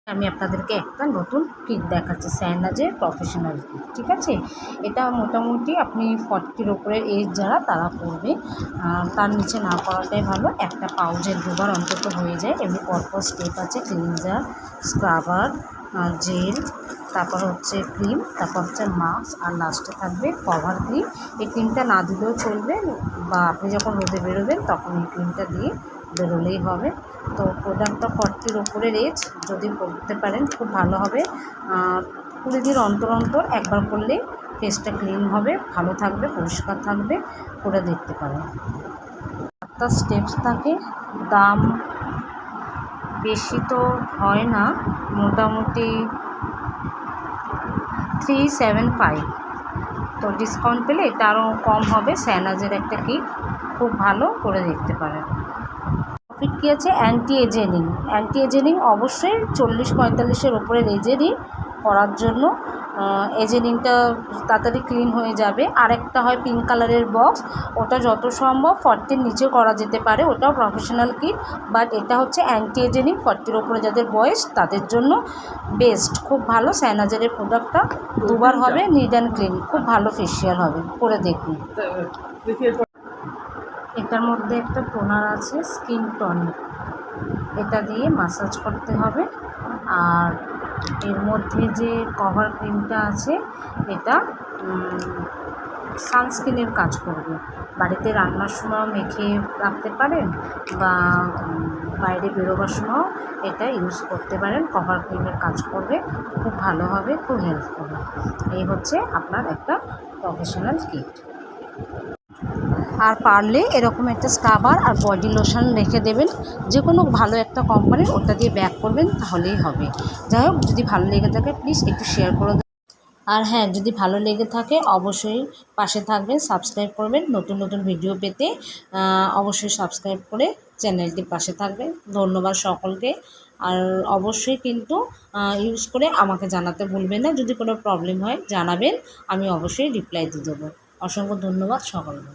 আমি আপনাদেরকে একটা নতুন কিট দেখাচ্ছি, স্যানাজের প্রফেশনাল কিট। ঠিক আছে, এটা মোটামুটি আপনি 40-র ওপরের এজ যারা তারা করবে, তার নিচে না করাটাই ভালো। একটা পাউচের দুবার অন্তত হয়ে যায়। এমনি পরপর স্টেপ আছে, ক্লিনজার, স্ক্রাবার, জেল, তারপর হচ্ছে ক্রিম, তারপর হচ্ছে মাস্ক, আর লাস্টে থাকবে কভার ক্রিম। এই ক্রিমটা না দিলেও চলবে, বা আপনি যখন রোদে বেরোবেন তখন এই ক্রিমটা দিয়ে বেরোলেই হবে। তো প্রোডাক্টটা 40-র ওপরের এজ যদি করতে পারেন খুব ভালো হবে। 20 দিন অন্তর অন্তর একবার করলে ফেসটা ক্লিন হবে, ভালো থাকবে, পরিষ্কার থাকবে। করে দেখতে পারেন। 7টা স্টেপস থাকে, দাম বেশি তো হয় না, মোটামুটি 375। তো ডিসকাউন্ট পেলে এটা আরও কম হবে। স্যানাজের একটা কিট, খুব ভালো, করে দেখতে পারেন। প্রফিট কী আছে? অ্যান্টি এজেনিং অবশ্যই 40-45-এর ওপরের এজেরই করার জন্য। এজেনিংটা তাড়াতাড়ি ক্লিন হয়ে যাবে। আরেকটা হয় পিঙ্ক কালারের বক্স, ওটা যত সম্ভব 40-র নিচে করা যেতে পারে, ওটাও প্রফেশনাল কিট। বাট এটা হচ্ছে অ্যান্টি এজেনিং, 40-র ওপরে যাদের বয়স তাদের জন্য বেস্ট, খুব ভালো। স্যানাজের প্রোডাক্টটা দুবার হবে, নিট অ্যান্ড ক্লিন, খুব ভালো ফেসিয়াল হবে। করে দেখুন। এটার মধ্যে একটা টোনার আছে, স্কিন টনিক, এটা দিয়ে মাসাজ করতে হবে। আর এর মধ্যে যে কভার ক্রিমটা আছে, এটা সানস্ক্রিনের কাজ করবে। বাড়িতে রান্নার সময় মেখে রাখতে পারেন, বা বাইরে বেরোবার সময়ও এটা ইউজ করতে পারেন। কভার ক্রিমের কাজ করবে, খুব ভালো হবে, খুব হেল্পফুল। এই হচ্ছে আপনার একটা প্রফেশনাল কিট। আর পারলে এরকম একটা স্ক্রাবার আর বডি লোশন রেখে দেবেন, যে কোনো ভালো একটা কোম্পানির, ওটা দিয়ে ব্যাক করবেন, তাহলেই হবে। যাই হোক, যদি ভালো লেগে থাকে প্লিজ একটু শেয়ার করে দেবেন। আর হ্যাঁ, যদি ভালো লেগে থাকে অবশ্যই পাশে থাকবেন, সাবস্ক্রাইব করবেন। নতুন নতুন ভিডিও পেতে অবশ্যই সাবস্ক্রাইব করে চ্যানেলটির পাশে থাকবেন। ধন্যবাদ সকলকে। আর অবশ্যই কিন্তু ইউজ করে আমাকে জানাতে ভুলবেন না। যদি কোনো প্রবলেম হয় জানাবেন, আমি অবশ্যই রিপ্লাই দিয়ে দেবো। অসংখ্য ধন্যবাদ সকলকে।